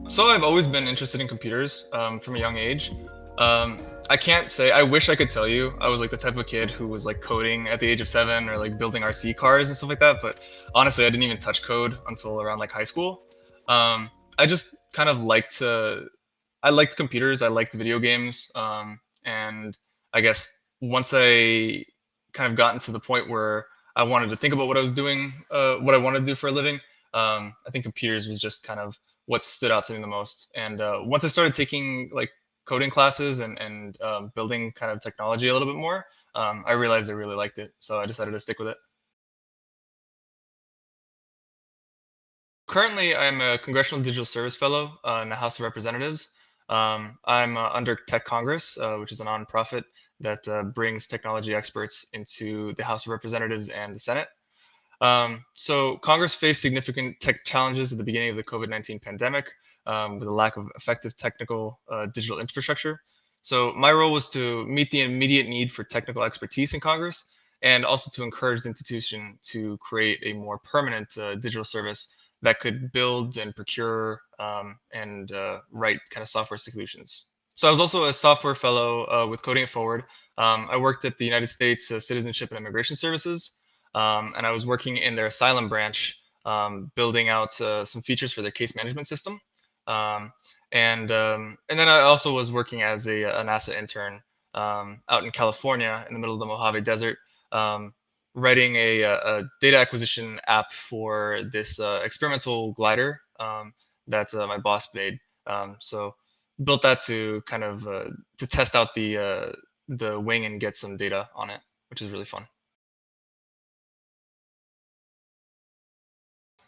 So I've always been interested in computers from a young age. Um, I can't say I wish I could tell you I was like the type of kid who was like coding at the age of 7 or like building RC cars and stuff like that. But honestly, I didn't even touch code until around like high school. I just kind of liked to. I liked computers. I liked video games. And I guess once I kind of gotten to the point where I wanted to think about what I was doing, what I wanted to do for a living, I think computers was just kind of what stood out to me the most. And once I started taking like coding classes and building kind of technology a little bit more, I realized I really liked it. So I decided to stick with it. Currently, I'm a Congressional Digital Service Fellow in the House of Representatives. I'm under TechCongress, which is a nonprofit that brings technology experts into the House of Representatives and the Senate. So Congress faced significant tech challenges at the beginning of the COVID-19 pandemic with a lack of effective technical digital infrastructure. So my role was to meet the immediate need for technical expertise in Congress and also to encourage the institution to create a more permanent digital service that could build and procure and write kind of software solutions. So I was also a software fellow with Coding It Forward. I worked at the United States Citizenship and Immigration Services, and I was working in their asylum branch, building out some features for their case management system. Um, and then I also was working as a NASA intern out in California in the middle of the Mojave Desert, um, writing a data acquisition app for this experimental glider that my boss made. So built that to kind of to test out the wing and get some data on it, which is really fun.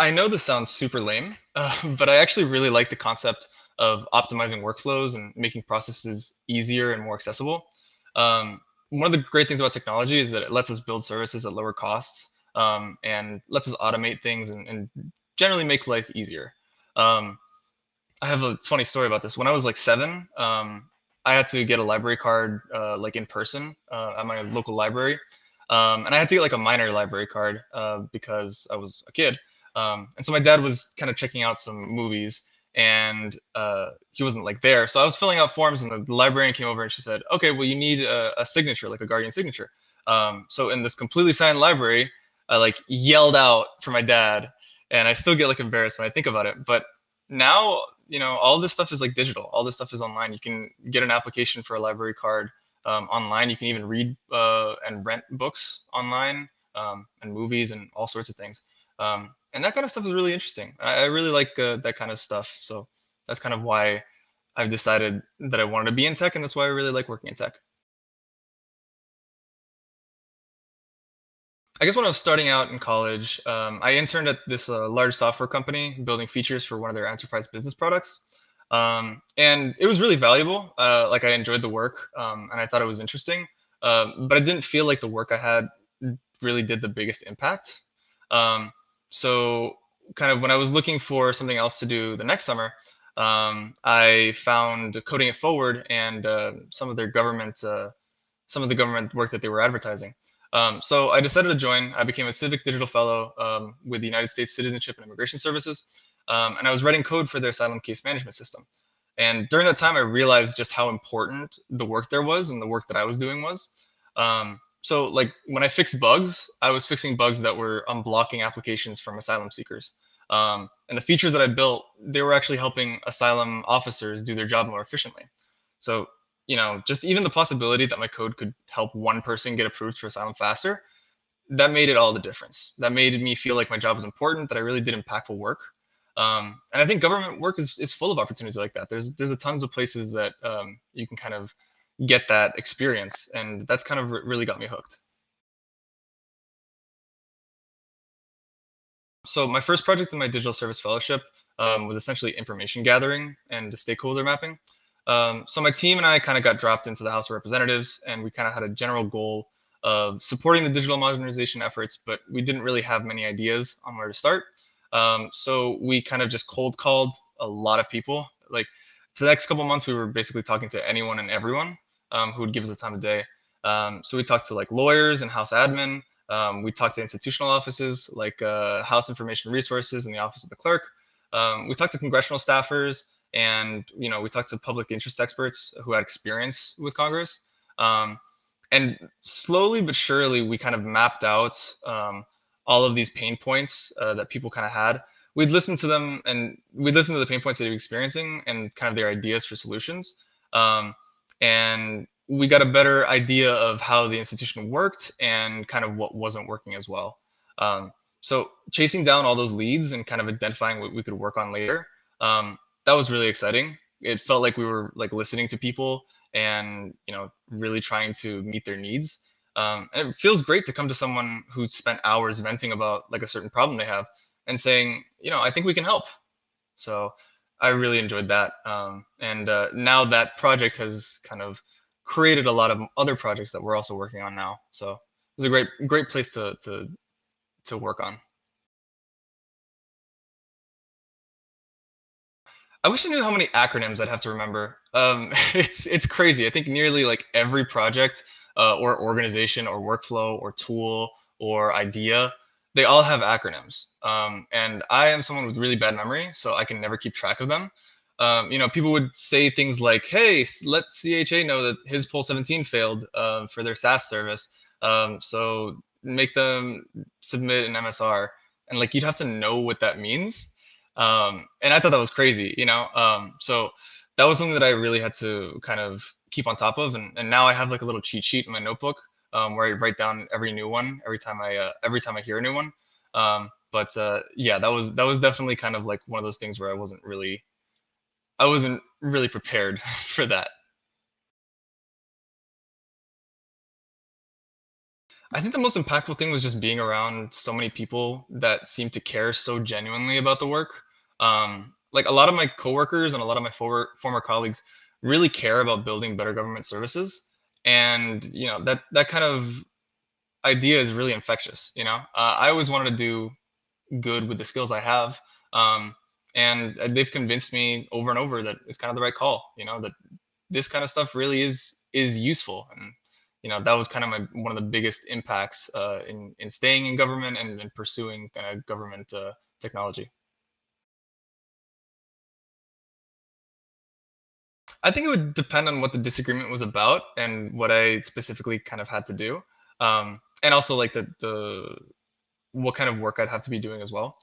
I know this sounds super lame, but I actually really like the concept of optimizing workflows and making processes easier and more accessible. One of the great things about technology is that it lets us build services at lower costs and lets us automate things and generally make life easier. Um, I have a funny story about this. When I was like 7, I had to get a library card like in person at my local library, and I had to get like a minor library card because I was a kid. And so my dad was kind of checking out some movies, and he wasn't like there. So I was filling out forms, and the librarian came over and she said, "Okay, well you need a signature, like a guardian signature." So in this completely silent library, I like yelled out for my dad, and I still get like embarrassed when I think about it. But now, all this stuff is like digital. All this stuff is online. You can get an application for a library card online. You can even read and rent books online and movies and all sorts of things. And that kind of stuff is really interesting. I really like that kind of stuff. So that's kind of why I've decided that I wanted to be in tech, and that's why I really like working in tech. I guess when I was starting out in college, I interned at this large software company building features for one of their enterprise business products. And it was really valuable. Like I enjoyed the work and I thought it was interesting, but I didn't feel like the work I had really did the biggest impact. Um, so, kind of when I was looking for something else to do the next summer, I found Coding It Forward and some of the government work that they were advertising. So I decided to join. I became a Civic Digital Fellow with the United States Citizenship and Immigration Services, and I was writing code for their asylum case management system. And during that time, I realized just how important the work there was and the work that I was doing was. So, like when I fixed bugs, I was fixing bugs that were unblocking applications from asylum seekers. And the features that I built, they were actually helping asylum officers do their job more efficiently. So just even the possibility that my code could help one person get approved for asylum faster, that made it all the difference. That made me feel like my job was important, that I really did impactful work. And I think government work is full of opportunities like that. There's a tons of places that you can kind of get that experience, and that's kind of really got me hooked. So my first project in my digital service fellowship was essentially information gathering and stakeholder mapping. So my team and I kind of got dropped into the House of Representatives, and we kind of had a general goal of supporting the digital modernization efforts, but we didn't really have many ideas on where to start. So we kind of just cold called a lot of people. Like for the next couple months, we were basically talking to anyone and everyone who would give us the time of day. So we talked to like lawyers and House admin. We talked to institutional offices like House Information Resources and the Office of the Clerk. We talked to congressional staffers, and we talked to public interest experts who had experience with Congress. Um, and slowly but surely, we kind of mapped out all of these pain points that people kind of had. We'd listen to them, and we'd listen to the pain points that they were experiencing and kind of their ideas for solutions. Um, and we got a better idea of how the institution worked and kind of what wasn't working as well. Um, so chasing down all those leads and kind of identifying what we could work on later, that was really exciting. It felt like we were like listening to people and really trying to meet their needs. And it feels great to come to someone who spent hours venting about like a certain problem they have and saying, I think we can help. So I really enjoyed that. And now that project has kind of created a lot of other projects that we're also working on now. So it was a great place to work on. I wish I knew how many acronyms I'd have to remember. It's crazy. I think nearly like every project or organization or workflow or tool or idea, they all have acronyms. And I am someone with really bad memory, so I can never keep track of them. People would say things like, "Hey, let CHA know that his poll 17 failed for their SaaS service, so make them submit an MSR." And like you'd have to know what that means, and I thought that was crazy, so that was something that I really had to kind of keep on top of, and now I have like a little cheat sheet in my notebook where I write down every new one every time I hear a new one. But yeah, that was definitely kind of like one of those things where I wasn't really prepared for that. I think the most impactful thing was just being around so many people that seem to care so genuinely about the work. Like a lot of my coworkers and a lot of my former colleagues really care about building better government services, and that kind of idea is really infectious. I always wanted to do good with the skills I have, um, and they've convinced me over and over that it's kind of the right call. That this kind of stuff really is useful, and that was kind of one of the biggest impacts in staying in government and pursuing kind of government technology. I think it would depend on what the disagreement was about and what I specifically kind of had to do, and also like the what kind of work I'd have to be doing as well.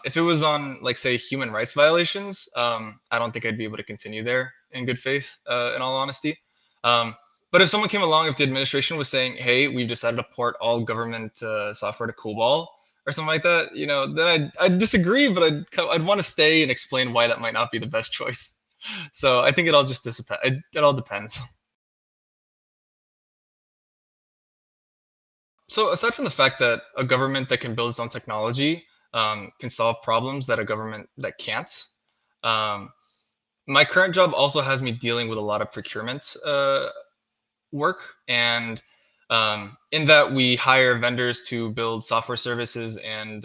If it was on, like, say, human rights violations, I don't think I'd be able to continue there in good faith, in all honesty. Um, but if someone came along, if the administration was saying, "Hey, we've decided to port all government software to COBOL" or something like that, then I'd disagree, but I'd want to stay and explain why that might not be the best choice. So I think it all just it all depends. So aside from the fact that a government that can build its own technology can solve problems that a government that can't, um, my current job also has me dealing with a lot of procurement work, and in that we hire vendors to build software services and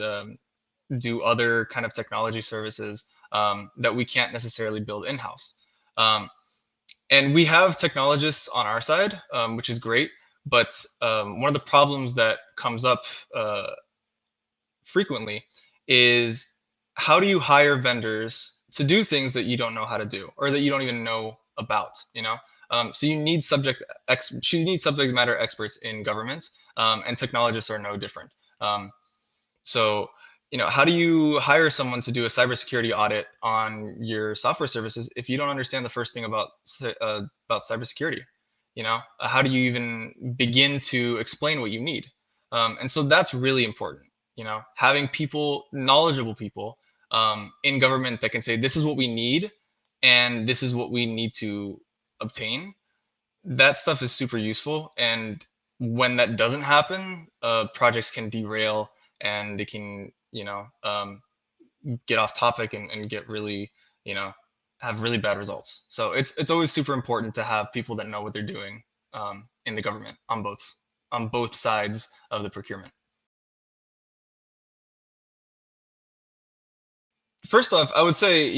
do other kind of technology services that we can't necessarily build in-house. Um, and we have technologists on our side, which is great. But one of the problems that comes up uh, frequently is, how do you hire vendors to do things that you don't know how to do or that you don't even know about? So you need subject matter experts in government, and technologists are no different. Um, so, how do you hire someone to do a cybersecurity audit on your software services if you don't understand the first thing about cybersecurity? How do you even begin to explain what you need? And so that's really important. Having people, knowledgeable people, in government that can say, "This is what we need, and this is what we need to obtain." That stuff is super useful, and when that doesn't happen, projects can derail, and they can get off topic and get really you know have really bad results. So it's always super important to have people that know what they're doing in the government on both sides of the procurement. First off, I would say,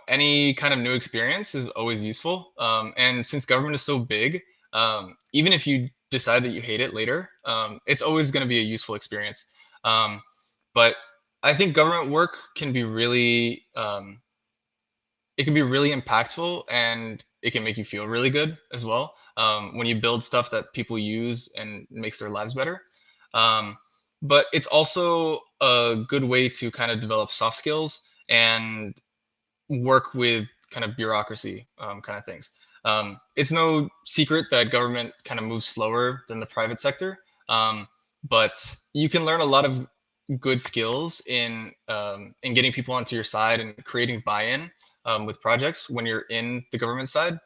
any kind of new experience is always useful. And since government is so big, even if you decide that you hate it later, it's always going to be a useful experience. Um, but I think government work can be really it can be really impactful, and it can make you feel really good as well, when you build stuff that people use and makes their lives better. Um, but it's also a good way to kind of develop soft skills and work with kind of bureaucracy, kind of things. It's no secret that government kind of moves slower than the private sector, um, but you can learn a lot of good skills in getting people onto your side and creating buy-in, with projects when you're in the government side,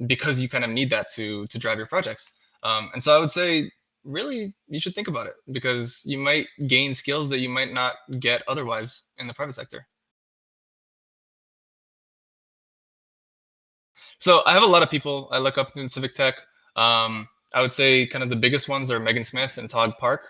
because you kind of need that to drive your projects. And so I would say, really, you should think about it because you might gain skills that you might not get otherwise in the private sector. So I have a lot of people I look up to in civic tech. I would say kind of the biggest ones are Megan Smith and Todd Park.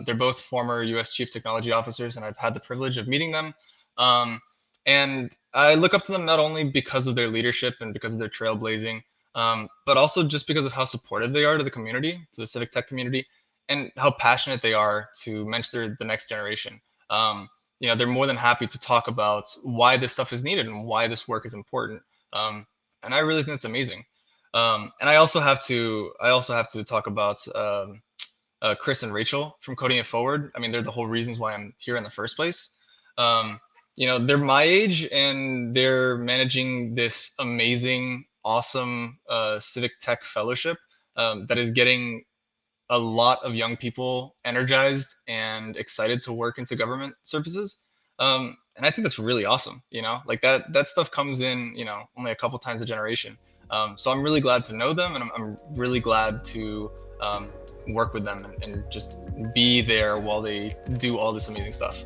They're both former U.S. Chief Technology Officers, and I've had the privilege of meeting them. Um, and I look up to them not only because of their leadership and because of their trailblazing, but also just because of how supportive they are to the community, to the civic tech community, and how passionate they are to mentor the next generation. They're more than happy to talk about why this stuff is needed and why this work is important. Um, and I really think it's amazing. And I also have to talk about Chris and Rachel from Coding It Forward. I mean, they're the whole reasons why I'm here in the first place. Um, they're my age and they're managing this amazing, awesome civic tech fellowship, that is getting a lot of young people energized and excited to work into government services. And I think that's really awesome. Like that stuff comes in, only a couple times a generation. So I'm really glad to know them, and I'm really glad to work with them and just be there while they do all this amazing stuff.